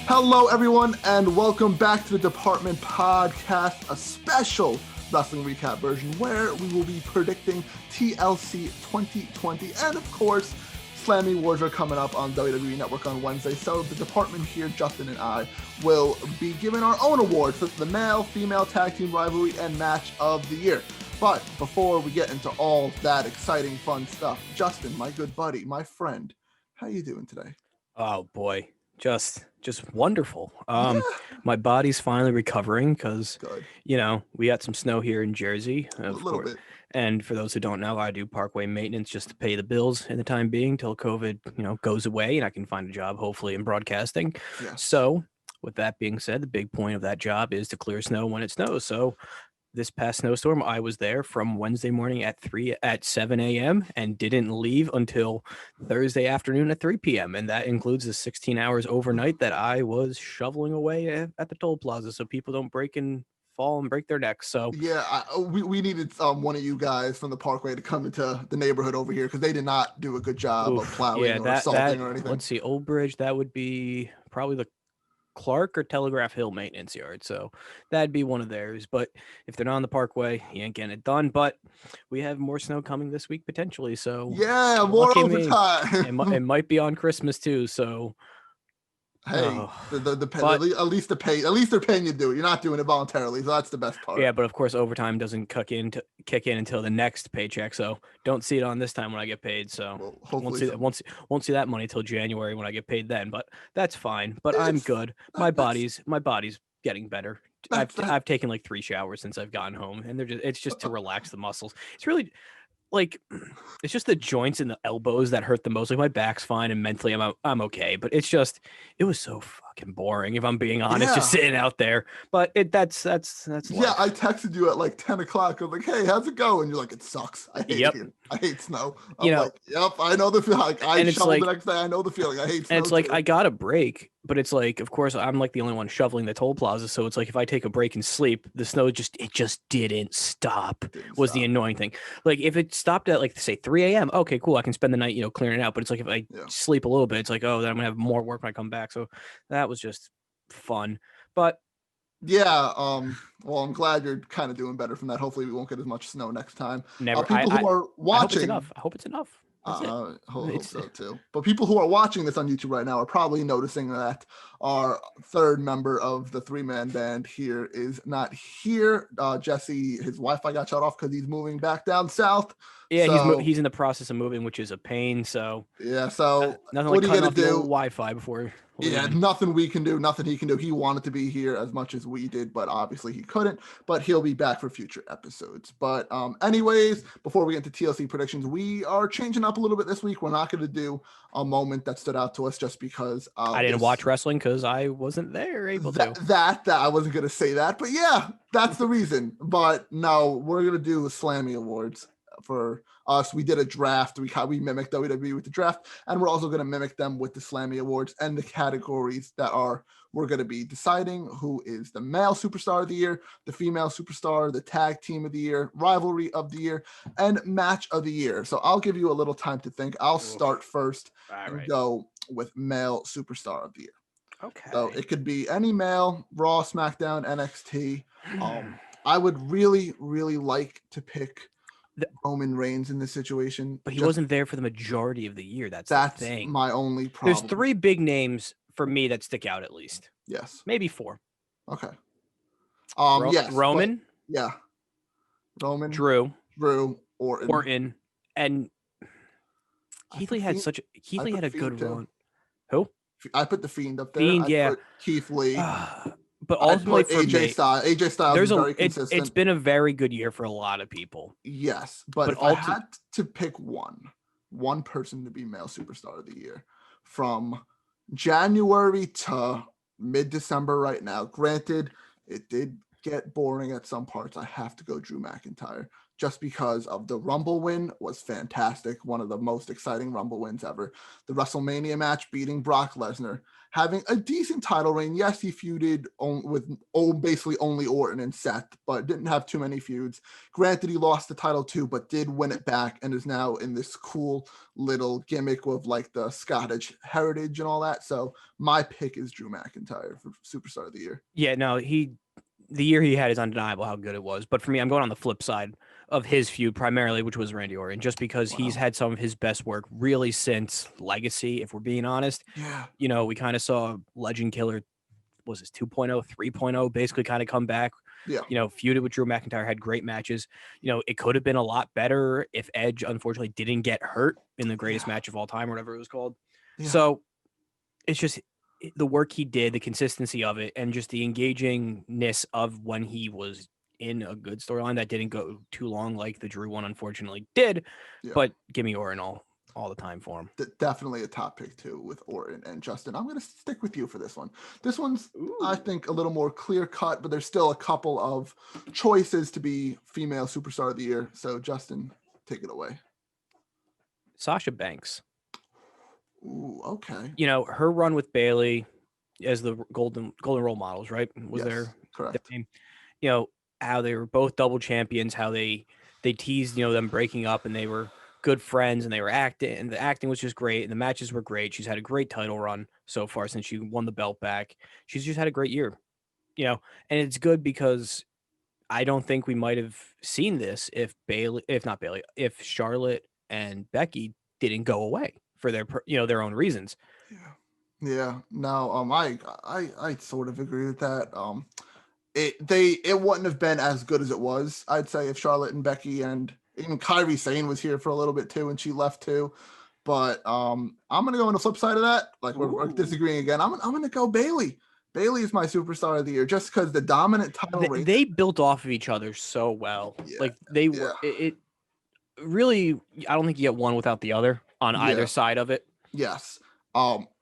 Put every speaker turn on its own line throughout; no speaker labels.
Hello, everyone, and welcome back to the Department Podcast, a special wrestling recap version where we will be predicting TLC 2020. And of course, Slammy Awards are coming up on WWE Network on Wednesday. So the department here, Justin and I, will be giving our own awards for the male-female tag team rivalry and match of the year. But before we get into all that exciting, fun stuff, Justin, my good buddy, my friend, how you doing today?
Oh boy, just wonderful.
Yeah.
My body's finally recovering because
Good.
we got some snow here in Jersey,
A
of
little
course.
bit.
And for those who don't know, I do parkway maintenance just to pay the bills in the time being till COVID, goes away and I can find a job hopefully in broadcasting.
Yes.
So, with that being said, the big point of that job is to clear snow when it snows. So, this past snowstorm, I was there from Wednesday morning at 7 a.m. and didn't leave until Thursday afternoon at 3 p.m. And that includes the 16 hours overnight that I was shoveling away at the toll plaza so people don't fall and break their necks. So
yeah, we needed one of you guys from the Parkway to come into the neighborhood over here because they did not do a good job of plowing or salting or anything.
Let's see, Old Bridge, that would be probably the Clark or Telegraph Hill maintenance yard. So that'd be one of theirs. But if they're not on the Parkway, you ain't getting it done. But we have more snow coming this week potentially. So
yeah, more overtime.
It might be on Christmas too. So
hey, at least they're paying you to do it. You're not doing it voluntarily, so that's the best part.
Yeah, but of course overtime doesn't kick in until the next paycheck. So don't see it on this time when I get paid. So won't see that money till January when I get paid then. But that's fine. But I'm good. My body's getting better. I've taken like 3 showers since I've gotten home, and it's just to relax the muscles. It's really like it's just the joints and the elbows that hurt the most. Like my back's fine and mentally I'm okay, but it was so fucking boring if I'm being honest, just sitting out there. But that's life.
Yeah, I texted you at like 10 o'clock. I was like, hey, how's it going? You're like, it sucks. I hate it here. I hate snow. I'm like, yep, I know the feeling. Like, I shovel the next day. I know the feeling. I hate snow.
And it's like, I got a break, but it's like, of course, I'm like the only one shoveling the toll plaza. So it's like, if I take a break and sleep, the snow just didn't stop. The annoying thing. Like if it stopped at like, say 3 a.m. Okay, cool. I can spend the night, clearing it out. But it's like, if I sleep a little bit, it's like, oh, then I'm gonna have more work when I come back. So that was just fun. But
yeah, well, I'm glad you're kind of doing better from that. Hopefully we won't get as much snow next time.
Never.
People who are watching,
I hope it's enough.
I hope so too. But people who are watching this on YouTube right now are probably noticing that our third member of the 3-man band here is not here. Jesse, his Wi-Fi got shut off because he's moving back down south.
Yeah, he's in the process of moving, which is a pain. So
yeah, so
nothing
what
like
are you gonna
do?
do?
Wi-Fi before.
Yeah, nothing we can do, nothing he can do. He wanted to be here as much as we did, but obviously he couldn't. But he'll be back for future episodes. But anyways, before we get into TLC predictions, we are changing up a little bit this week. We're not going to do a moment that stood out to us just because
I didn't watch wrestling because I wasn't there able to.
That I wasn't going to say that, but yeah, that's the reason. But no, we're going to do the Slammy Awards for us. We did a draft. We mimicked WWE with the draft, and we're also going to mimic them with the Slammy Awards and the categories that we're going to be deciding who is the male superstar of the year, the female superstar, the tag team of the year, rivalry of the year, and match of the year. So I'll give you a little time to think. I'll start first and go with male superstar of the year.
Okay.
So it could be any male, Raw, SmackDown, NXT. I would really, really like to pick Roman Reigns in this situation,
but he wasn't there for the majority of the year. That's the thing.
My only problem.
There's 3 big names for me that stick out at least.
Yes,
maybe 4.
Okay.
Yes, Roman.
Roman,
Drew,
Orton,
and Keith Lee had a good run. Who?
I put the Fiend up there.
Fiend,
put Keith Lee.
But ultimately for
AJ Styles is very consistent.
It's been a very good year for a lot of people.
Yes, but if I had to pick one person to be male superstar of the year from January to mid-December right now, granted, it did get boring at some parts. I have to go Drew McIntyre. just because of the Rumble win was fantastic. One of the most exciting Rumble wins ever. The WrestleMania match, beating Brock Lesnar, having a decent title reign. Yes, he feuded with basically only Orton and Seth, but didn't have too many feuds. Granted, he lost the title too, but did win it back and is now in this cool little gimmick with like the Scottish heritage and all that. So my pick is Drew McIntyre for Superstar of the Year.
Yeah, no, the year he had is undeniable how good it was. But for me, I'm going on the flip side of his feud primarily, which was Randy Orton, just because he's had some of his best work really since Legacy, if we're being honest.
Yeah.
You know, we kind of saw Legend Killer, was this 2.0, 3.0, basically kind of come back.
Yeah.
You know, feuded with Drew McIntyre, had great matches. You know, it could have been a lot better if Edge, unfortunately, didn't get hurt in the greatest match of all time, or whatever it was called. Yeah. So it's just the work he did, the consistency of it, and just the engagingness of when he was in a good storyline that didn't go too long like the Drew one unfortunately did. Yeah. But give me Orton all the time for him.
Definitely a top pick too with Orton. And Justin, I'm going to stick with you for this one. This one's, I think, a little more clear cut, but there's still a couple of choices to be female Superstar of the Year. So Justin, take it away.
Sasha Banks.
Ooh, okay.
You know, her run with Bayley as the golden role models, right? Was there
correct?
You know, how they were both double champions, how they teased, you know, them breaking up, and they were good friends, and they were acting, and the acting was just great, and the matches were great. She's had a great title run so far since she won the belt back. She's just had a great year, you know, and it's good because I don't think we might have seen this if Charlotte and Becky didn't go away for their, you know, their own reasons.
Yeah. No, I sort of agree with that. It wouldn't have been as good as it was, I'd say, if Charlotte and Becky and even Kairi Sane was here for a little bit too, and she left too. But I'm gonna go on the flip side of that. Like we're disagreeing again. I'm gonna go Bayley. Bayley is my Superstar of the Year just because the dominant title reign.
They built off of each other so well. Yeah, like they were. It really. I don't think you get one without the other on either side of it.
Yes.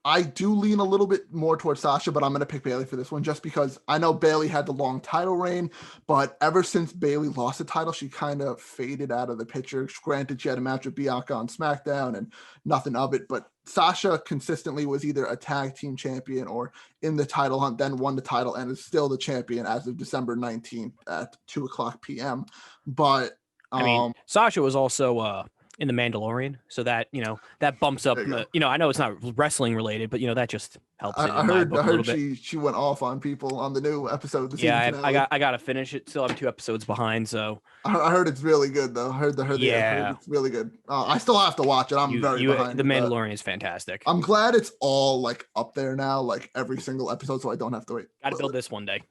I do lean a little bit more towards Sasha, but I'm going to pick Bayley for this one just because I know Bayley had the long title reign, but ever since Bayley lost the title, she kind of faded out of the picture. Granted, she had a match with Bianca on SmackDown and nothing of it, but Sasha consistently was either a tag team champion or in the title hunt, then won the title and is still the champion as of December 19th at 2:00 p.m. But
I mean, Sasha was also in the Mandalorian, so that, you know, that bumps up. You know, I know it's not wrestling related, but you know that just helps.
I heard she went off on people on the new episode.
I gotta finish it. Still have 2 episodes behind, so
I heard it's really good though. I heard it's really good. I still have to watch it. I'm very behind.
The Mandalorian is fantastic.
I'm glad it's all like up there now, like every single episode, so I don't have to wait.
Gotta build this one day.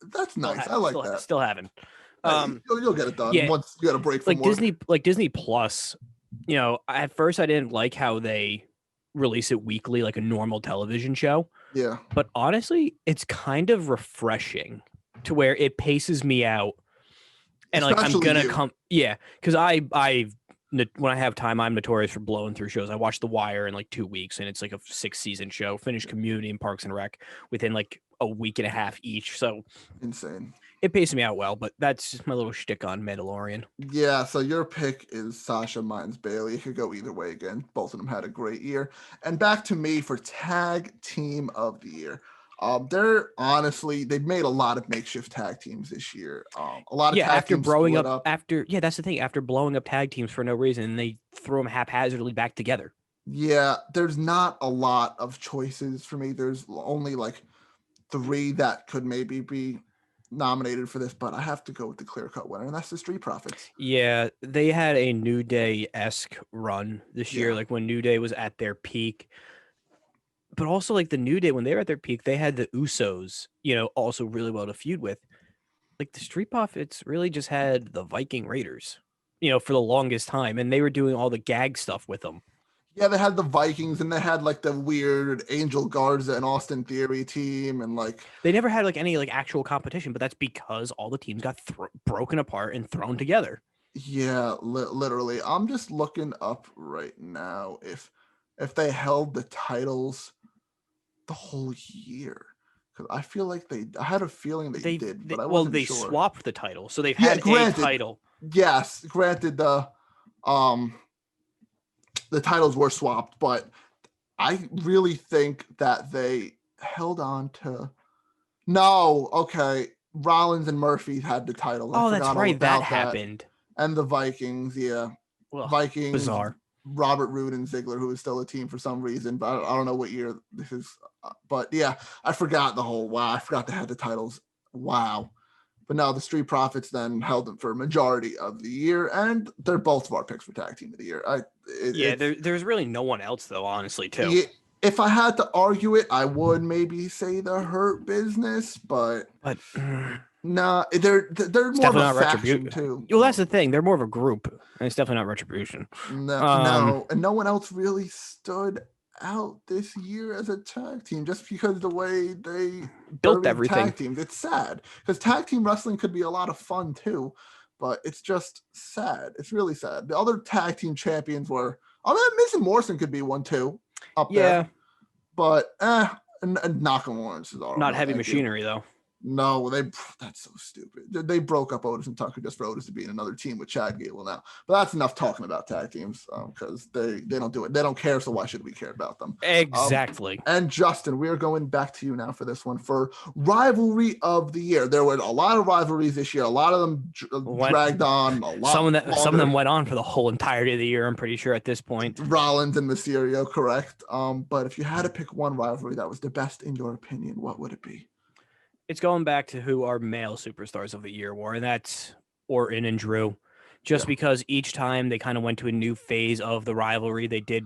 That's nice. I like that.
Still haven't.
You'll get it done once you got a break from
work. Disney Plus. You know, at first I didn't like how they release it weekly like a normal television show.
Yeah.
But honestly, it's kind of refreshing to where it paces me out, and like I'm gonna come. Yeah, because I when I have time, I'm notorious for blowing through shows. I watched The Wire in like 2 weeks, and it's like a 6-season show. Finished Community and Parks and Rec within like a week and a half each. So
insane.
It paced me out well, but that's just my little shtick on Mandalorian.
Yeah, so your pick is Sasha, mine's Bayley. It could go either way again. Both of them had a great year. And back to me for Tag Team of the Year. They've made a lot of makeshift tag teams this year. A lot of tag teams blowing up.
That's the thing. After blowing up tag teams for no reason, they throw them haphazardly back together.
Yeah, there's not a lot of choices for me. There's only like 3 that could maybe be nominated for this, but I have to go with the clear-cut winner, and that's the Street Profits.
Yeah, they had a New Day-esque run this year, like when New Day was at their peak. But also, like the New Day, when they were at their peak, they had the Usos, you know, also really well to feud with. Like the Street Profits really just had the Viking Raiders, you know, for the longest time, and they were doing all the gag stuff with them.
Yeah, they had the Vikings, and they had like the weird Angel Garza and Austin Theory team, and like
they never had like any like actual competition, but that's because all the teams got broken apart and thrown together.
Yeah, literally. I'm just looking up right now if they held the titles the whole year, because I feel like I had a feeling they did, but I wasn't sure.
Swapped the title, so they've had a title.
yes, granted the titles were swapped, but I really think that they held on to. No, okay. Rollins and Murphy had the titles.
Oh, that's right. That happened.
And the Vikings, yeah.
Well,
Vikings.
Bizarre.
Robert Roode and Ziggler, who is still a team for some reason, but I don't know what year this is. But yeah, I forgot the whole. Wow, I forgot they had the titles. Wow. But no, the Street Profits then held them for a majority of the year, and they're both of our picks for tag team of the year.
There's really no one else though, honestly, too.
If I had to argue it, I would maybe say the Hurt Business, but nah, they're more of a faction too.
Well, that's the thing; they're more of a group, and it's definitely not Retribution.
No, and no one else really stood out this year as a tag team just because the way they
built everything.
Tag teams, it's sad because tag team wrestling could be a lot of fun too, but it's just sad. It's really sad. The other tag team champions were, Miz and Morrison could be one too up there, but and Nakamura is all
not Heavy Machinery though.
No, that's so stupid. They broke up Otis and Tucker just for Otis to be in another team with Chad Gable now. But that's enough talking about tag teams because they don't do it. They don't care, so why should we care about them?
Exactly.
And Justin, we are going back to you now for this one for Rivalry of the Year. There were a lot of rivalries this year. A lot of them dragged on.
Some of them went on for the whole entirety of the year, I'm pretty sure at this point.
Rollins and Mysterio, correct. But if you had to pick one rivalry that was the best in your opinion, what would it be?
It's going back to who our male superstars of the year were, and that's Orton and Drew. Just because each time they kind of went to a new phase of the rivalry, they did,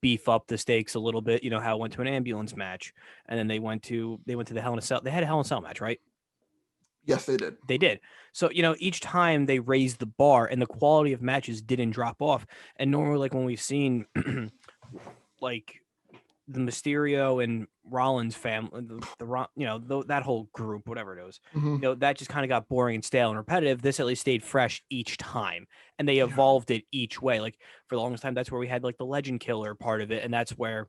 beef up the stakes a little bit. You know how it went to an ambulance match, and then they went to the Hell in a Cell. They had a Hell in a Cell match, right?
Yes, they did.
They did. So, each time they raised the bar, and the quality of matches didn't drop off. And normally, like when we've seen, like the Mysterio and Rollins family, that whole group, whatever it was, that just kind of got boring and stale and repetitive. This at least stayed fresh each time, and they evolved it each way. Like for the longest time, that's where we had like the Legend Killer part of it, and that's where,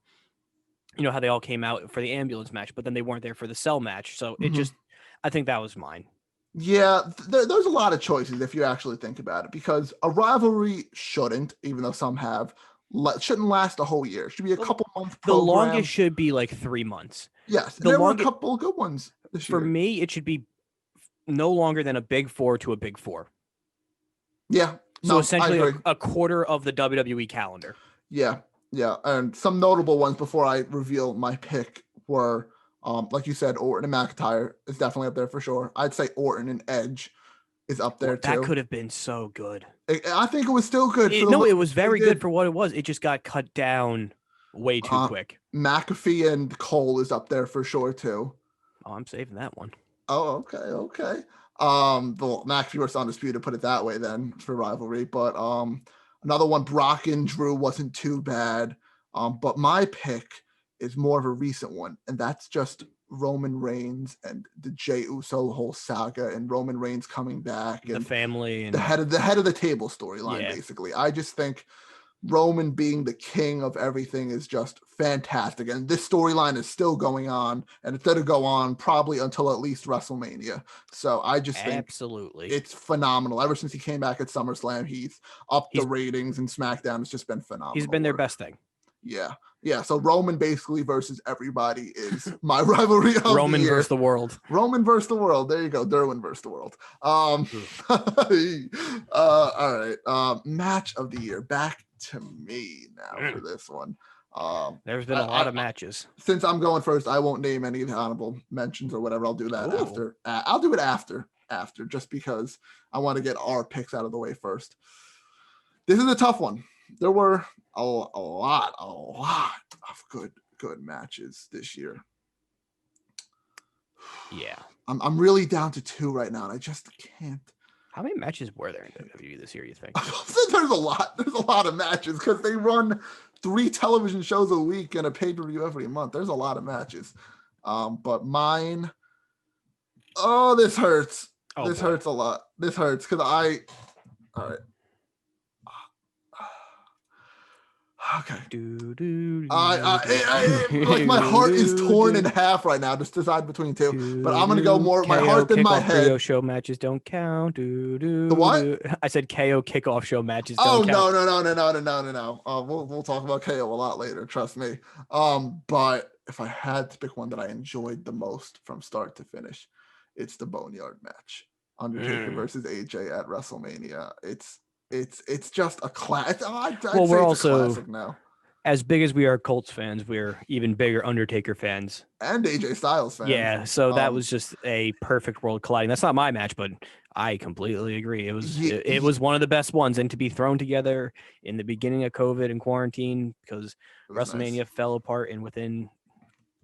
how they all came out for the ambulance match, but then they weren't there for the cell match. So it just, I think that was mine.
Yeah, there's a lot of choices if you actually think about it, because a rivalry shouldn't, even though some have, shouldn't last a whole year. It should be a couple months program.
The longest should be like 3 months.
Yes, there were a couple good ones this year.
For me, it should be no longer than a Big Four to a Big Four.
Yeah.
So essentially a quarter of the WWE calendar.
Yeah. And some notable ones before I reveal my pick were, like you said, Orton and McIntyre is definitely up there for sure. I'd say Orton and Edge is up there too.
That could have been so good.
I think it was still good.
It was very good for what it was. It just got cut down way too quick.
McAfee and Cole is up there for sure too.
Oh, I'm saving that one.
Oh, okay. The McAfee versus Undisputed, put it that way then for rivalry. But another one, Brock and Drew wasn't too bad. But my pick is more of a recent one, and that's just Roman Reigns and the Jey Uso whole saga, and Roman Reigns coming back, and
the family, and
the head of the table storyline. Basically, I just think Roman being the king of everything is just fantastic, and this storyline is still going on, and it's going to go on probably until at least WrestleMania. So I just think
absolutely
it's phenomenal. Ever since he came back at SummerSlam, he's upped the ratings, and SmackDown has just been phenomenal.
He's been their best thing.
Yeah. So Roman basically versus everybody is my rivalry of
Roman
the year.
versus the world.
Roman versus the world. There you go. Derwin versus the world. All right. Match of the year. Back to me now for this one.
There's been a lot of matches.
Since I'm going first, I won't name any of the honorable mentions or whatever. I'll do that after. I'll do it after, just because I want to get our picks out of the way first. This is a tough one. There were a lot of good matches this year.
Yeah.
I'm really down to 2 right now, and I just can't.
How many matches were there in WWE this year, you think?
There's a lot of matches because they run 3 television shows a week and a pay-per-view every month. There's a lot of matches. But mine, this hurts. Hurts a lot. This hurts because all right. Okay. Like my heart is torn in half right now. Just decide between two, but I'm gonna go more my heart than my head.
Trio show matches don't count.
The what?
I said KO kickoff show matches.
Oh
don't count.
no. We'll talk about KO a lot later. Trust me. But if I had to pick one that I enjoyed the most from start to finish, it's the Boneyard match. Undertaker versus AJ at WrestleMania. It's just a classic.
Well, we're also
classic now.
As big as we are Colts fans, we're even bigger Undertaker fans
and AJ Styles fans.
Yeah, so that was just a perfect world colliding. That's not my match, but I completely agree. It was one of the best ones, and to be thrown together in the beginning of COVID and quarantine because WrestleMania fell apart and within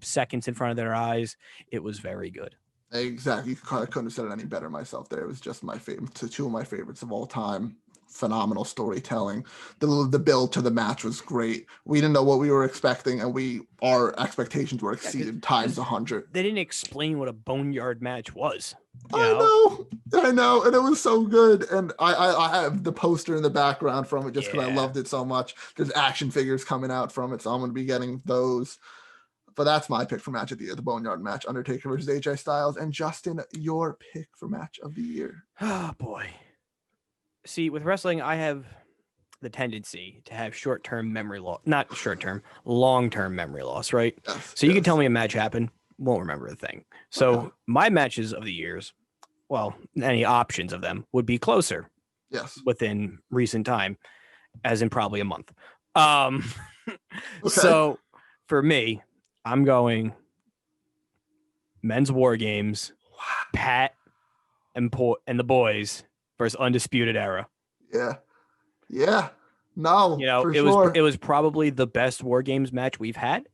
seconds in front of their eyes, it was very good.
Exactly. I couldn't have said it any better myself there. It was just my favorite, two of my favorites of all time. Phenomenal storytelling. The build to the match was great. We didn't know what we were expecting, and our expectations were exceeded times 100.
They didn't explain what a boneyard match was.
I know, and it was so good. And I have the poster in the background from it just because I loved it so much. There's action figures coming out from it, so I'm going to be getting those. But that's my pick for match of the year, the Boneyard match, Undertaker versus AJ Styles. And Justin, your pick for match of the year.
Oh, boy. See, with wrestling, I have the tendency to have short-term memory loss. Not short-term, long-term memory loss, right?
Yes,
so you can tell me a match happened, won't remember a thing. So my matches of the years, well, any options of them would be closer.
Yes.
Within recent time, as in probably a month. So for me, I'm going men's war games, Pat and the boys versus Undisputed Era.
Yeah. No,
it was probably the best war games match we've had.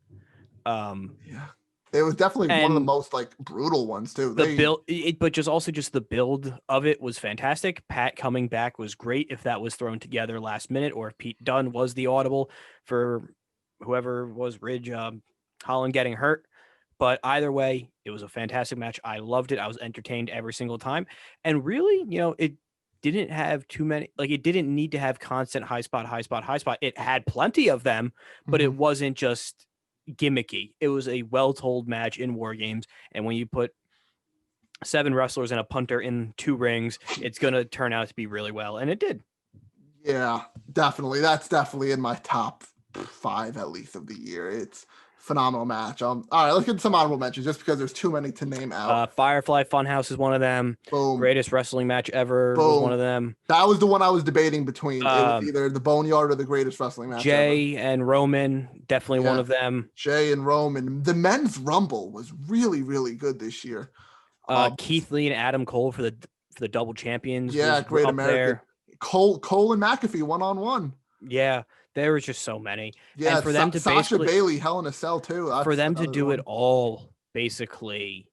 It was definitely one of the most brutal ones too.
But just the build of it was fantastic. Pat coming back was great if that was thrown together last minute, or if Pete Dunne was the audible for whoever was Ridge Holland getting hurt. But either way, it was a fantastic match. I loved it. I was entertained every single time. And really, it didn't have too many, it didn't need to have constant high spot. It had plenty of them, but it wasn't just gimmicky. It was a well-told match in war games. And when you put 7 wrestlers and a punter in 2 rings, it's going to turn out to be really well. And it did.
Yeah, definitely. That's definitely in my top 5 at least of the year. It's phenomenal match. All right, let's get some honorable mentions just because there's too many to name out.
Firefly Funhouse is one of them.
Boom.
Greatest wrestling match ever was one of them.
That was the one I was debating between. It was either the Boneyard or the greatest wrestling match
Jay and Roman, definitely one of them.
Jay and Roman. The men's rumble was really, really good this year.
Keith Lee and Adam Cole for the double champions.
Yeah, Great American. Cole and McAfee 1-on-1.
Yeah. There was just so many.
Yeah,
and for them to
Sasha Bailey, Hell in a Cell too.
For them to do it all, basically,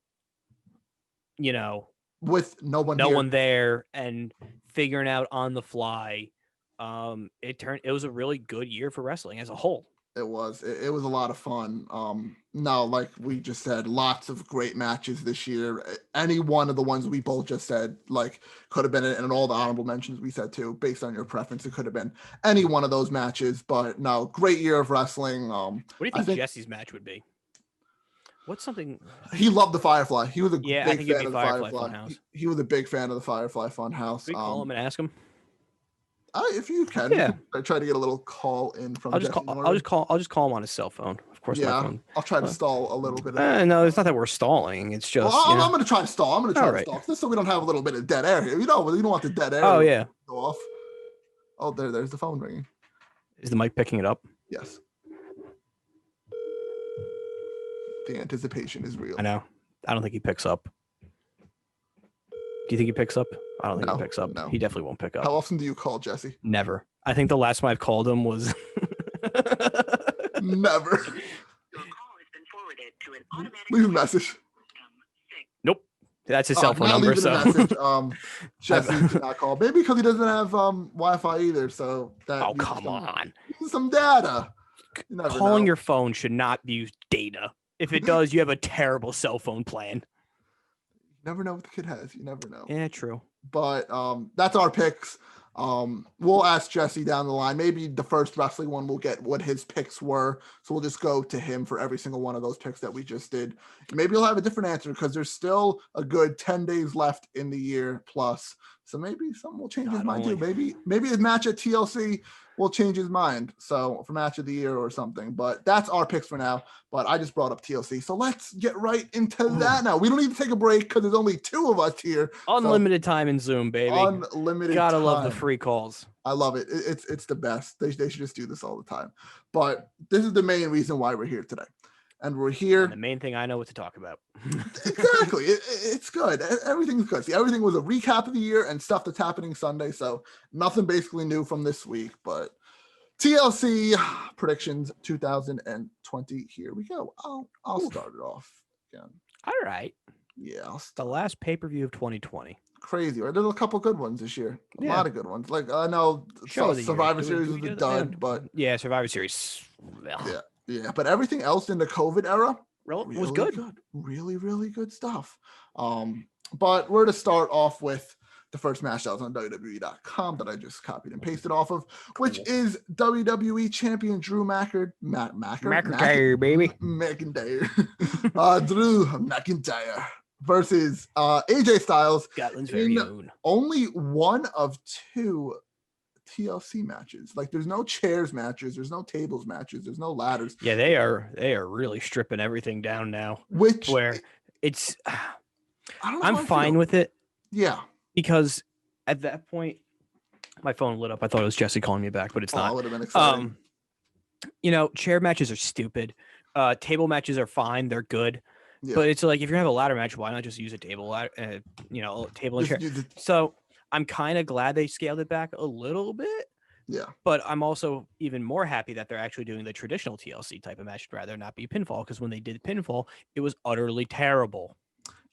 with no one
there and figuring out on the fly, it was a really good year for wrestling as a whole.
It was a lot of fun. Now, like we just said, lots of great matches this year. Any one of the ones we both just said, could have been in all the honorable mentions we said too, based on your preference. It could have been any one of those matches, but no, great year of wrestling.
What do you think Jesse's match would be? What's something?
He loved the Firefly. He was a big fan of the
Firefly.
He was a big fan of the Firefly Funhouse.
Can we call him and ask him?
If you can, I try to get a little call in from.
I'll just call him on his cell phone. Of course, my phone.
I'll try to stall a little bit.
No, it's not that we're stalling. It's just.
I'm going to try to stall. I'm going to try to stall just so we don't have a little bit of dead air here. You don't want the dead air.
Oh yeah.
Go off. Oh, there's the phone ringing.
Is the mic picking it up?
Yes. The anticipation is real.
I know. I don't think he picks up. Do you think he picks up? I don't think he picks up. No. He definitely won't pick up.
How often do you call Jesse?
Never. I think the last time I've called him was
never.
Your call has been forwarded to an automatic
leave a message.
Nope. That's his cell phone number. So
Jesse did not call. Maybe because he doesn't have Wi-Fi either. So that
come on.
Some data.
Calling your phone should not use data. If it does, you have a terrible cell phone plan.
You never know what the kid has. You never know.
Yeah, true.
But that's our picks. We'll ask Jesse down the line. Maybe the first wrestling one we'll get what his picks were. So we'll just go to him for every single one of those picks that we just did. Maybe he'll have a different answer because there's still a good 10 days left in the year plus. So maybe something will change his mind too. Maybe his match at TLC will change his mind. So for match of the year or something. But that's our picks for now. But I just brought up TLC. So let's get right into that now. We don't need to take a break because there's only 2 of us here.
Unlimited time in Zoom, baby.
Unlimited
Gotta
time.
love the free calls.
I love it. It's the best. They should just do this all the time. But this is the main reason why we're here today. And we're here.
And the main thing I know what to talk about.
Exactly. It's good. Everything's good. See, everything was a recap of the year and stuff that's happening Sunday. So nothing basically new from this week. But TLC predictions 2020. Here we go. I'll start it off again.
All right.
Yeah.
The last pay-per-view of 2020.
Crazy, right? There's a couple good ones this year. A lot of good ones. Like I know Survivor Series was a dud, but
Survivor Series.
Yeah. But everything else in the COVID era
was good.
Really, really good stuff. But we're to start off with the first match that was on WWE.com that I just copied and pasted off of, which is WWE Champion Drew McIntyre,
baby.
McIntyre. Drew McIntyre versus AJ Styles.
Scotland's very own.
Only one of 2 TLC matches. Like there's no chairs matches, there's no tables matches, there's no ladders.
Yeah, they are really stripping everything down now. It's I'm fine with it.
Yeah.
Because at that point, my phone lit up. I thought it was Jesse calling me back, but it's not.
That would have been exciting.
Chair matches are stupid. Table matches are fine. They're good.
Yeah.
But it's like, if you're going to have a ladder match, why not just use a table, table and chair? So I'm kind of glad they scaled it back a little bit.
Yeah.
But I'm also even more happy that they're actually doing the traditional TLC type of match rather than not be pinfall. Because when they did pinfall, it was utterly terrible.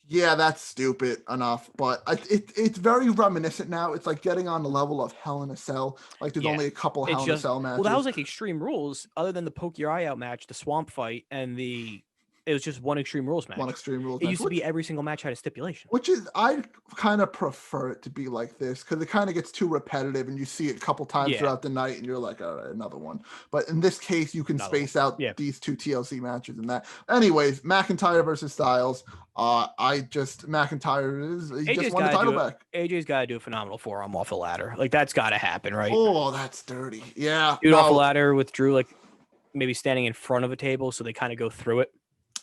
Yeah, that's stupid enough, but it's very reminiscent now. It's like getting on the level of Hell in a Cell. Like there's only a couple Hell in a Cell matches.
Well, that was like Extreme Rules, other than the poke your eye out match, the swamp fight, and it was just one Extreme Rules match.
One Extreme Rules
match. It used to be every single match had a stipulation.
Which is, I kind of prefer it to be like this because it kind of gets too repetitive and you see it a couple times throughout the night and you're like, all right, another one. But in this case, you can space out these 2 TLC matches and that. Anyways, McIntyre versus Styles. McIntyre he just won the title back.
AJ's got to do a phenomenal forearm off a ladder. Like that's got to happen, right?
Oh, that's dirty. Yeah.
Dude off a ladder with Drew, like maybe standing in front of a table so they kind of go through it.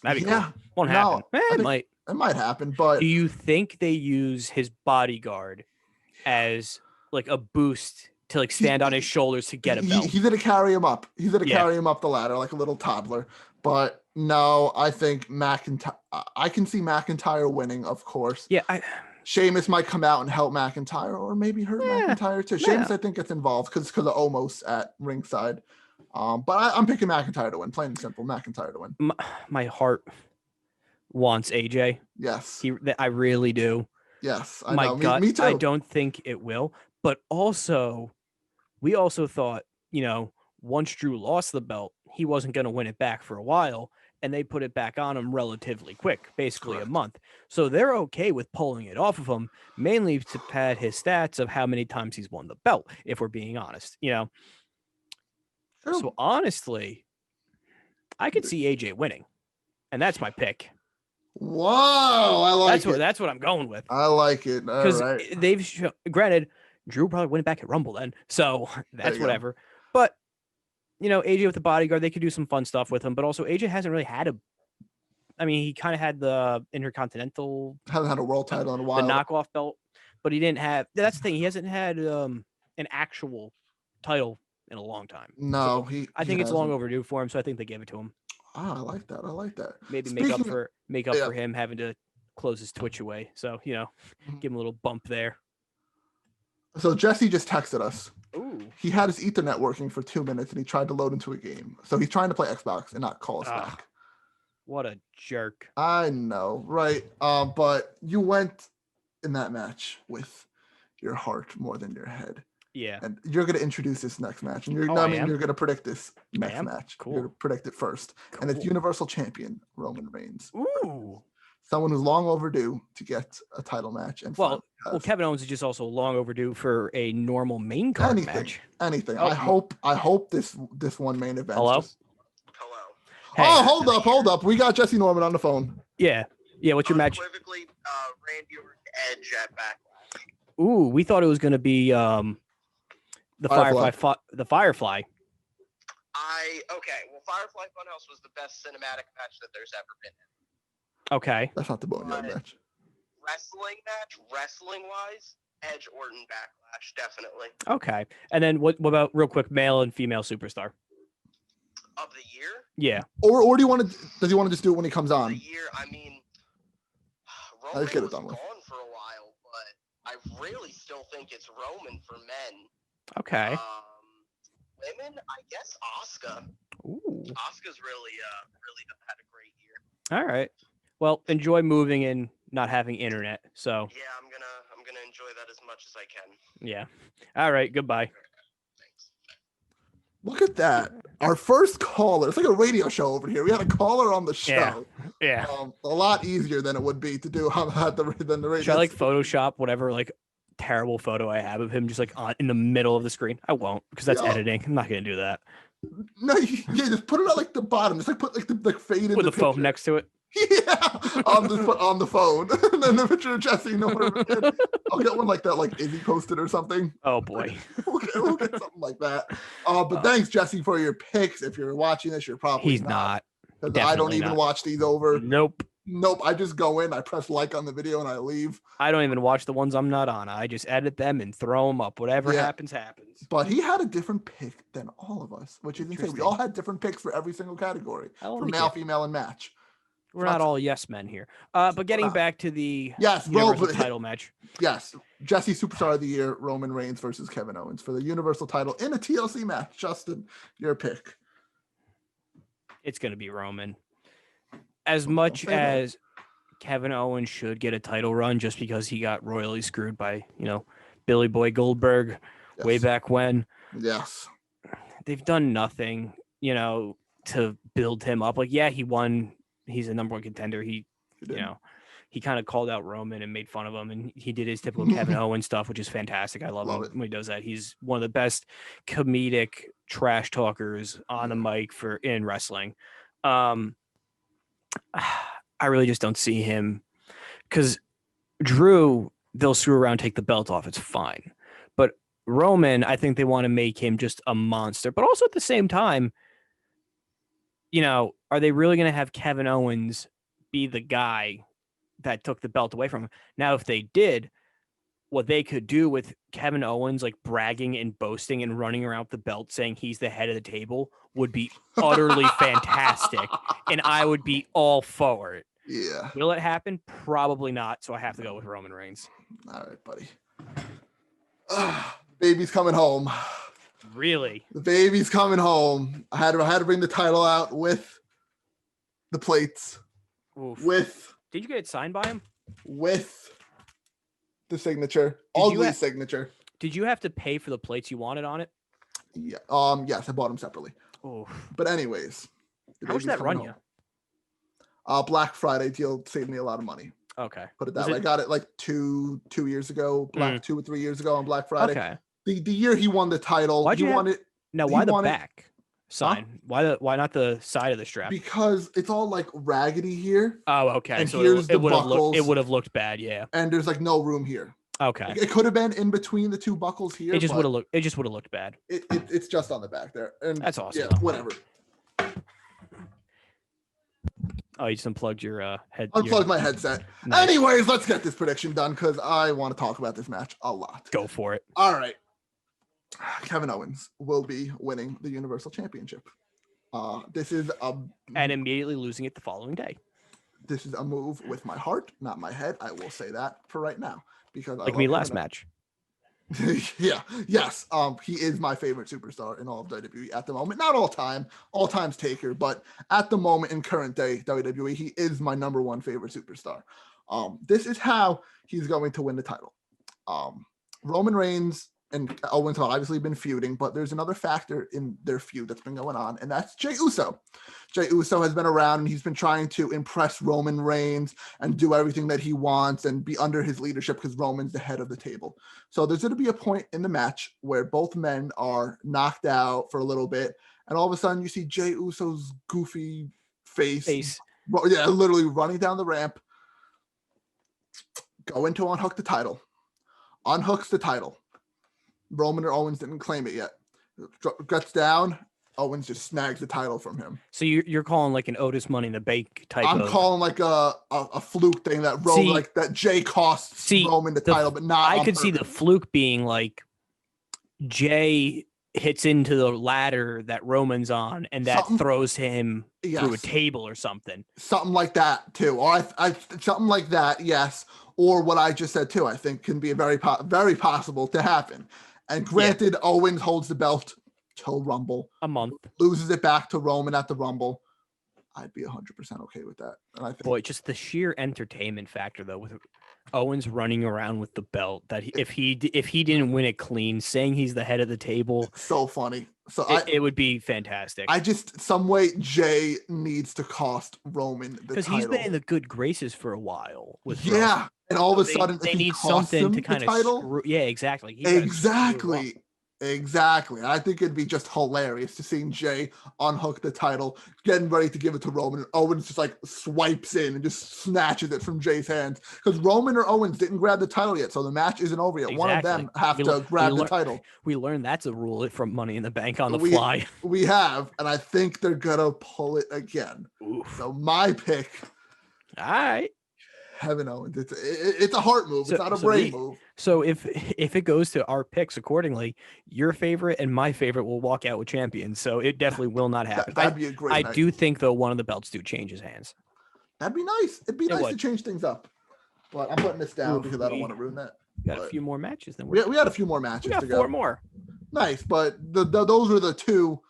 That'd be cool. Won't happen. It might.
It might happen, but
do you think they use his bodyguard as like a boost to like stand on his shoulders to get a belt?
He's gonna carry him up. He's gonna carry him up the ladder like a little toddler. But no, I think McIntyre. I can see McIntyre winning, of course.
Yeah.
Sheamus might come out and help McIntyre, or maybe hurt McIntyre too. Sheamus, I think, gets involved because of Omos at ringside. But I'm picking McIntyre to win. Plain and simple, McIntyre to win.
My heart wants AJ.
Yes.
I really do.
Yes.
My gut, me too. I don't think it will. But also, we also thought, once Drew lost the belt, he wasn't going to win it back for a while. And they put it back on him relatively quick, basically a month. So they're okay with pulling it off of him, mainly to pad his stats of how many times he's won the belt, if we're being honest, True. So honestly, I could see AJ winning, and that's my pick.
Wow, I like it.
That's what I'm going with.
I like it because
they've granted Drew probably win it back at Rumble then, so that's whatever. Go. But AJ with the bodyguard, they could do some fun stuff with him. But also, AJ hasn't really had he kind of had the Intercontinental,
hasn't had a world title in a while,
the knockoff belt, but he didn't have. That's the thing. He hasn't had an actual title in a long time.
No,
so I think it's long overdue for him, so I think they gave it to him.
I like that.
Maybe make up for him having to close his Twitch away. So, give him a little bump there.
So Jesse just texted us.
Ooh.
He had his Ethernet working for 2 minutes and he tried to load into a game. So he's trying to play Xbox and not call us back.
What a jerk.
I know, right? But you went in that match with your heart more than your head.
Yeah.
And you're going to introduce this next match. And you're going to predict this next match.
Cool.
You're going to predict it first. Cool. And it's Universal Champion Roman Reigns.
Ooh.
someone who's long overdue to get a title match. And
well, Kevin Owens is just also long overdue for a normal main card match.
Anything.
Oh,
I hope this one main event.
Hello.
Hello.
Hey.
Oh, hold up. We got Jesse Norman on the phone.
Yeah. What's your match?
Unequivocally, Randy Orton Edge at Backlash.
Ooh, we thought it was gonna be the Firefly. The Firefly.
Well, Firefly Funhouse was the best cinematic match that there's ever been.
Okay.
That's not the Boneyard match.
Wrestling wise, Edge Orton Backlash, definitely.
Okay. And then what about real quick, male and female superstar
Of the year?
Yeah.
Or do you want to? Does he want to just do it when he comes on?
The year, I mean, Roman
Let's get it
was
done with.
gone for a while, but I really still think it's Roman for men.
Okay.
Women, I guess Asuka.
Ooh.
Asuka's really had a great year.
All right. Well, enjoy moving and not having internet. So
yeah, I'm gonna enjoy that as much as I can.
Yeah. All right. Goodbye.
Thanks.
Look at that. Our first caller. It's like a radio show over here. We had a caller on the show.
Yeah.
A lot easier than it would be to do than the radio.
Should I like Photoshop whatever like terrible photo I have of him just like on in the middle of the screen? I won't because that's editing. I'm not gonna do that.
No, just put it at like the bottom. Just like put like the fade in
with the
picture.
phone next to it.
Yeah, I'll just put on the phone and then the picture of Jesse. I'll get one like that, like Izzy posted or something.
Oh boy,
we'll get something like that. But thanks, Jesse, for your picks. If you're watching this, you're probably
he's not.
Because I don't even watch these over.
Nope.
I just go in, I press like on the video, and I leave.
I don't even watch the ones I'm not on. I just edit them and throw them up. Whatever happens, happens.
But he had a different pick than all of us, which is insane. We all had different picks for every single category, for male, female, and match.
We're not all yes men here. But getting back to the Universal title match.
Yes. Jesse Superstar of the Year, Roman Reigns versus Kevin Owens for the Universal title in a TLC match. Justin, your pick.
It's going to be Roman. As much as Kevin Owens should get a title run just because he got royally screwed by, Billy Boy Goldberg way back when.
Yes.
They've done nothing, to build him up. Like, yeah, he won. He's a number one contender. He kind of called out Roman and made fun of him, and he did his typical Kevin Owens stuff, which is fantastic. I love him when he does that. He's one of the best comedic trash talkers on the mic in wrestling. I really just don't see him because Drew, they'll screw around, take the belt off. It's fine. But Roman, I think they want to make him just a monster, but also at the same time, are they really going to have Kevin Owens be the guy that took the belt away from him? Now, if they did, what they could do with Kevin Owens, like bragging and boasting and running around with the belt saying he's the head of the table would be utterly fantastic. And I would be all for it.
Yeah.
Will it happen? Probably not. So I have to go with Roman Reigns.
All right, buddy. Baby's coming home.
Really?
The baby's coming home. I had to bring the title out with the plates.
Oof. Did you get it signed by him?
With the signature. Ugly signature.
Did you have to pay for the plates you wanted on it?
Yeah. Yes, I bought them separately.
Oh.
But anyways.
How much did that run you?
Black Friday deal saved me a lot of money.
Okay.
Put it that way. I got it like two years ago, 2 or 3 years ago on Black Friday.
Okay.
The year he won the title,
why the back sign?
Huh?
Why not the side of the strap?
Because it's all like raggedy here.
Oh, okay.
And
so
here's
it would have looked bad, yeah.
And there's like no room here.
Okay.
It could have been in between the two buckles here.
It just would have looked bad.
It's just on the back there. And
that's awesome.
Yeah, whatever.
Oh, you just unplugged your head.
Unplugged my headset. Nice. Anyways, let's get this prediction done because I want to talk about this match a lot.
Go for it.
All right. Kevin Owens will be winning the Universal Championship. This is
and immediately losing it the following day.
This is a move with my heart, not my head. I will say that for right now because
like me last match.
Yeah. Yes. He is my favorite superstar in all of WWE at the moment. Not all time, all times taker, but at the moment in current day WWE, he is my number one favorite superstar. This is how he's going to win the title. Roman Reigns and Owens have obviously been feuding, but there's another factor in their feud that's been going on, and that's Jey Uso. Jey Uso has been around, and he's been trying to impress Roman Reigns and do everything that he wants and be under his leadership because Roman's the head of the table. So there's going to be a point in the match where both men are knocked out for a little bit, and all of a sudden you see Jey Uso's goofy face. Yeah, literally running down the ramp, going to unhook the title. Unhooks the title. Roman or Owens didn't claim it yet. Gets down. Owens just snags the title from him.
So you're calling like an Otis Money in the Bank type.
I'm calling like a fluke thing that Roman, that Jey costs Roman the title, but not.
I could see the fluke being like Jey hits into the ladder that Roman's on, and that throws him through a table or something. Something
like that too, or I something like that. Yes, or what I just said too. I think can be a very possible to happen. And granted, Owens holds the belt till Rumble.
A month.
Loses it back to Roman at the Rumble. I'd be 100% okay with that. And I think,
boy, just the sheer entertainment factor though, with Owens running around with the belt, that if he didn't win it clean, saying he's the head of the table,
so funny. So
it would be fantastic.
I just some way Jey needs to cost Roman the title
because he's been in the good graces for a while. With
Roman. And all of a sudden
they need something to kind of screw. Yeah, exactly.
Exactly. I think it'd be just hilarious to see Jey unhook the title, getting ready to give it to Roman, and Owens just like swipes in and just snatches it from Jey's hands. Because Roman or Owens didn't grab the title yet, so the match isn't over yet. Exactly. One of them have to grab the title.
We learned that's a rule from Money in the Bank on the fly.
We have, and I think they're gonna pull it again.
Oof.
So my pick.
All right.
Heaven Owens. It's a heart move. It's not a brain move.
So if it goes to our picks accordingly, your favorite and my favorite will walk out with champions. So it definitely will not happen.
That'd be a great night.
I do think though one of the belts do change his hands.
That'd be nice. It'd be nice to change things up. But I'm putting this down because I don't want to ruin that.
Got a few more matches than
we had a few more matches.
We got 4 more.
Nice, but those are the 2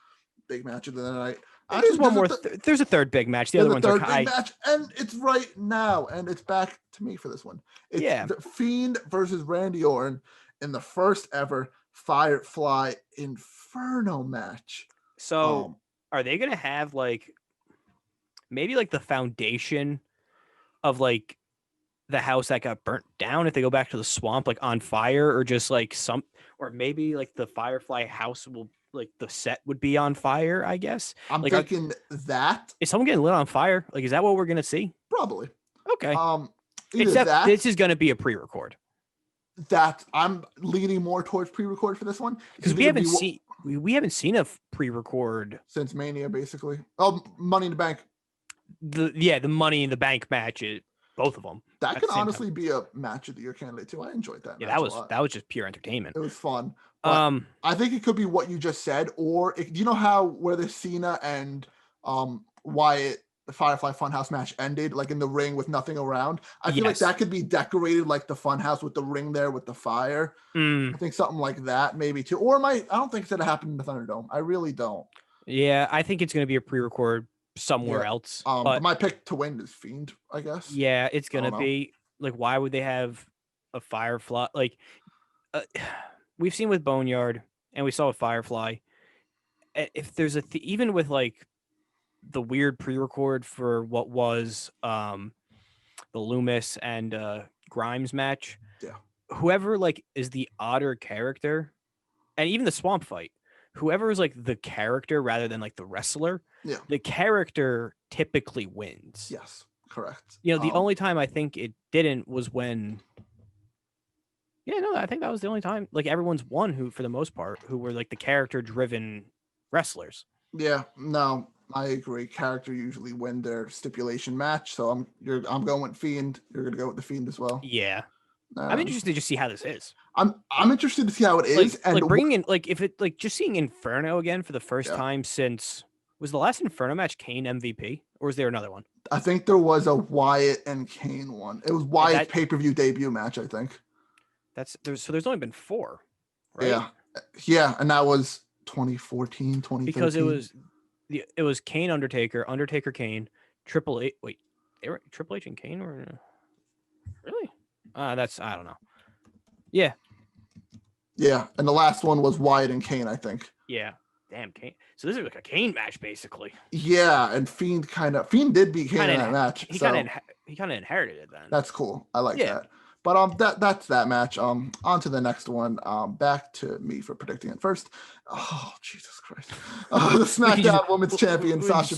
big matches of the night.
There's one more. There's a third big match. The other ones are
big match, and it's right now, and it's back to me for this one. It's the Fiend versus Randy Orton in the first ever Firefly Inferno match.
So, are they gonna have like maybe like the foundation of like the house that got burnt down if they go back to the swamp, like on fire, or just like or maybe like the Firefly house will. Like the set would be on fire, I guess.
I'm thinking that.
Is someone getting lit on fire? Like, is that what we're gonna see?
Probably.
Okay. Except this is gonna be a pre-record.
That I'm leaning more towards pre-record for this one
because we haven't seen a pre-record
since Mania, basically. Oh, Money in the Bank.
The Money in the Bank matches, both of them.
That could honestly be a match of the year candidate too. I enjoyed that.
Yeah, that was just pure entertainment.
It was fun. I think it could be what you just said, or do you know how where the Cena and Wyatt the Firefly Funhouse match ended, like in the ring with nothing around? I feel like that could be decorated like the Funhouse with the ring there with the fire. I think something like that maybe too. Or I don't think it's gonna happen in the Thunderdome. I really don't.
Yeah, I think it's gonna be a pre-record somewhere else.
But my pick to win is Fiend, I guess.
Yeah, it's gonna be like, why would they have a Firefly? Like, we've seen with Boneyard and we saw with Firefly. If there's even with like the weird pre-record for what was the Loomis and Grimes match, whoever like is the odder character, and even the swamp fight, whoever is like the character rather than like the wrestler, the character typically wins.
Yes, correct.
You know, the only time I think it didn't was when. Yeah, no, I think that was the only time. Like everyone's won who, for the most part, who were like the character-driven wrestlers.
Yeah, no, I agree. Character usually win their stipulation match, so I'm going with Fiend. You're gonna go with the Fiend as well.
Yeah, I'm interested to just see how this is.
I'm interested to see how it is,
and like bringing in like if it like just seeing Inferno again for the first time since was the last Inferno match Kane MVP, or was there another one?
I think there was a Wyatt and Kane one. It was Wyatt's pay-per-view debut match, I think.
There's only been 4, right?
Yeah, and that was 2014, 2013.
Because it was Kane, Undertaker, Kane, Triple H. Wait, they were Triple H and Kane were really? I don't know. Yeah,
Yeah, and the last one was Wyatt and Kane, I think.
Yeah. Damn, Kane. So this is like a Kane match, basically.
Yeah, and Fiend did beat Kane in that match.
He kind of inherited it then.
That's cool. I like that. But that's that match. On to the next one. Back to me for predicting it first. Oh, Jesus Christ. The SmackDown Women's Champion Sasha.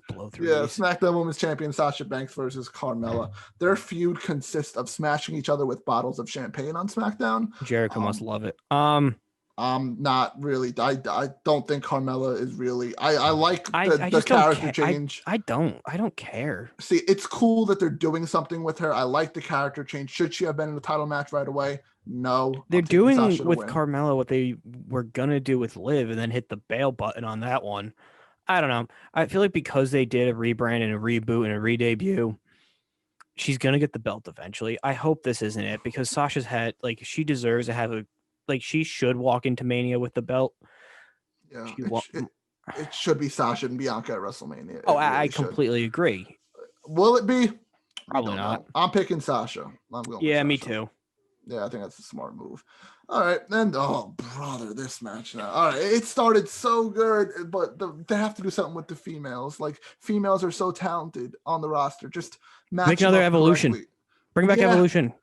SmackDown Women's Champion Sasha Banks versus Carmella. Their feud consists of smashing each other with bottles of champagne on SmackDown.
Jericho must love it.
Not really. I don't think Carmella is really. I like the character change.
I don't care.
See, it's cool that they're doing something with her. I like the character change. Should she have been in the title match right away? No.
They're doing with Carmella what they were gonna do with Liv, and then hit the bail button on that one. I don't know. I feel like because they did a rebrand and a reboot and a re-debut, she's gonna get the belt eventually. I hope this isn't it, because Sasha's had, like, she deserves to have she should walk into Mania with the belt.
Yeah, it should be Sasha and Bianca at WrestleMania.
I completely agree.
Will it be?
Probably not.
I'm picking Sasha. I'm going.
Yeah, me too.
Yeah, I think that's a smart move. All right, and oh brother, this match now. All right, it started so good, but they have to do something with the females. Like, females are so talented on the roster. Just
make another Evolution. Correctly. Bring back Evolution.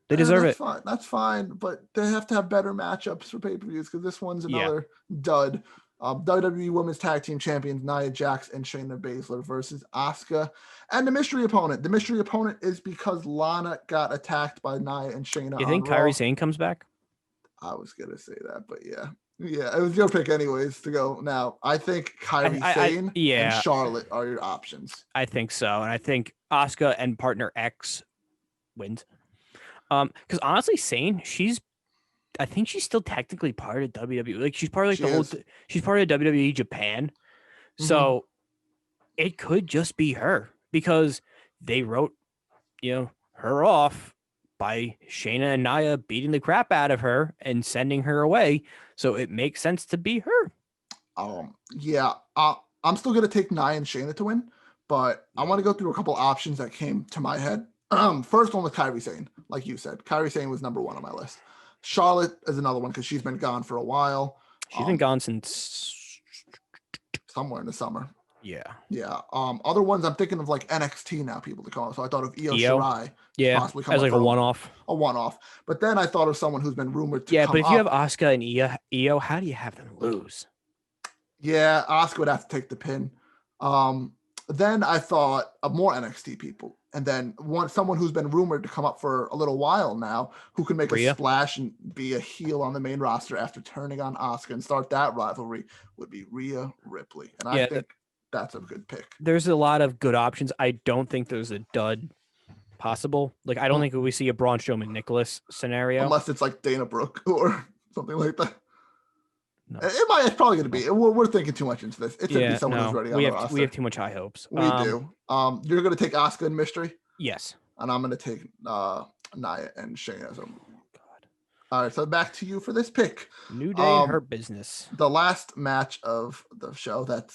They deserve it.
Fine. That's fine, but they have to have better matchups for pay-per-views, because this one's another dud. WWE Women's Tag Team Champions Nia Jax and Shayna Baszler versus Asuka and the mystery opponent. The mystery opponent is because Lana got attacked by Nia and Shayna.
You think Kairi Sane comes back?
I was gonna say that, but yeah, it was your pick anyways to go. Now I think Kairi Sane and Charlotte are your options.
I think so, and I think Asuka and partner X wins. Because honestly, Sane, I think she's still technically part of WWE. Like, she's part of she's part of WWE Japan. Mm-hmm. So it could just be her, because they wrote, her off by Shayna and Nia beating the crap out of her and sending her away. So it makes sense to be her.
I'm still gonna take Nia and Shayna to win, but I want to go through a couple options that came to my head. First one was Kairi Sane, like you said. Kairi Sane was number one on my list. Charlotte is another one because she's been gone for a while.
She's been gone since
somewhere in the summer.
Yeah.
Other ones I'm thinking of, like NXT now, people to call. So I thought of Io Shirai.
Yeah, possibly as like a one-off.
A one-off. But then I thought of someone who's been rumored to come
but if you have Asuka and Io, how do you have them lose?
Yeah, Asuka would have to take the pin. Then I thought of more NXT people. And then someone who's been rumored to come up for a little while now, who can make a splash and be a heel on the main roster after turning on Asuka and start that rivalry, would be Rhea Ripley. And I think that's a good pick.
There's a lot of good options. I don't think there's a dud possible. Like, I don't think we see a Braun Strowman Nicholas scenario.
Unless it's like Dana Brooke or something like that. No. It's probably going to be. We're thinking too much into this. It's going to be someone who's ready on the roster.
We have too much high hopes.
We do. You're going to take Asuka and Mystery?
Yes.
And I'm going to take Nia and Shayna. God. All right, so back to you for this pick.
New Day and Hurt Business.
The last match of the show. That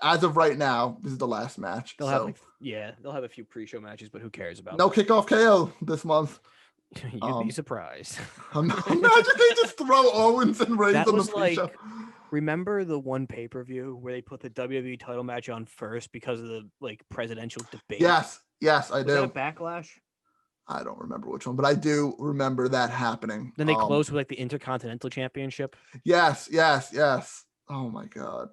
as of right now, this is the last match.
They'll have a few pre-show matches, but who cares about
no kickoff KO this month.
You'd be surprised.
Imagine they just throw Owens and Reigns on the pre-show.
Remember the one pay-per-view where they put the WWE title match on first because of the presidential debate?
Yes, I do.
Was that a Backlash?
I don't remember which one, but I do remember that happening.
Then they closed with the Intercontinental Championship.
Yes. Oh my God.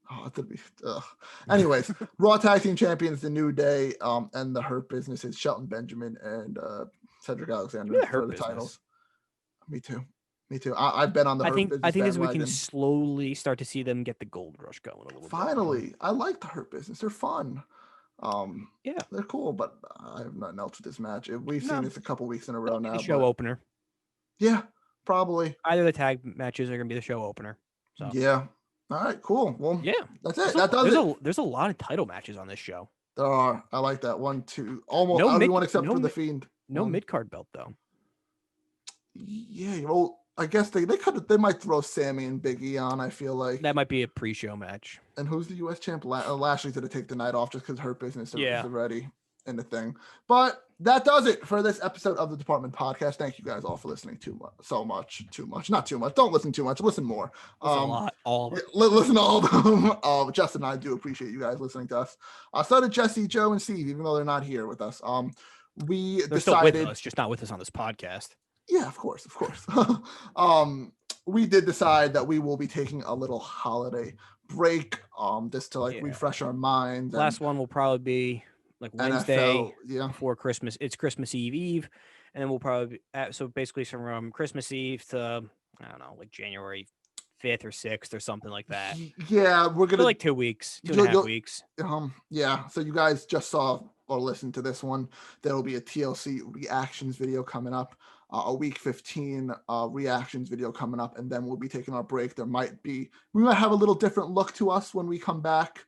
Oh, it could be. Ugh. Anyways, Raw Tag Team Champions, The New Day, and the Hurt Business is Shelton Benjamin and Cedric Alexander for the titles. Me too. I've been on the Hurt Business. I think as we can
slowly start to see them get the gold rush going a little bit.
Finally, I like the Hurt Business. They're fun. They're cool, but I have nothing else with this match. We've seen this a couple weeks in a row now.
The show opener.
Yeah, probably.
Either the tag matches are gonna be the show opener. So
yeah. All right, cool. Well, that's it.
There's a lot of title matches on this show.
There are. I like that. 1, 2, almost everyone except for the Fiend.
No mid-card belt though.
Yeah, well, I guess they might throw Sammy and Big E on. I feel like
that might be a pre-show match.
And who's the U.S. champ? Lashley's going to take the night off just because Hurt Business is ready. in the thing. But that does it for this episode of the Department Podcast. Thank you guys all for listening too much. Not too much. Don't listen too much. Listen more.
Listen a lot. All of it.
Listen to all of them. Justin and I do appreciate you guys listening to us. So did Jesse, Joe, and Steve, even though they're not here with us. They're decided
still with us, just not with us on this podcast.
Yeah, of course. We did decide that we will be taking a little holiday break, just to refresh our minds.
Last one will probably be like Wednesday
NFL,
before Christmas. It's Christmas Eve, and then we'll probably so basically from Christmas Eve to I don't know, like January 5th or 6th or something like that.
Yeah, we're gonna
like 2 weeks, 2.5 weeks.
Yeah. So you guys just saw or listened to this one. There will be a TLC reactions video coming up. A week 15 reactions video coming up, and then we'll be taking our break. We might have a little different look to us when we come back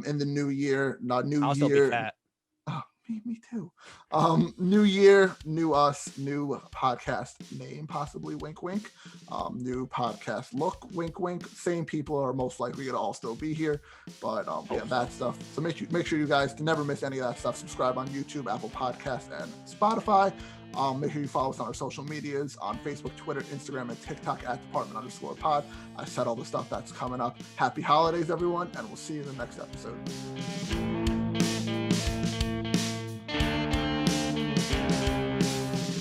in the new year.
I'll still be fat.
Oh, me too. New year, new us, new podcast name, possibly wink wink. New podcast look, wink wink. Same people are most likely gonna all still be here, but that stuff. So make sure you guys never miss any of that stuff. Subscribe on YouTube, Apple Podcasts, and Spotify. Make sure you follow us on our social medias on Facebook, Twitter, Instagram, and TikTok at Department_pod. I said all the stuff that's coming up. Happy holidays, everyone, and we'll see you in the next episode.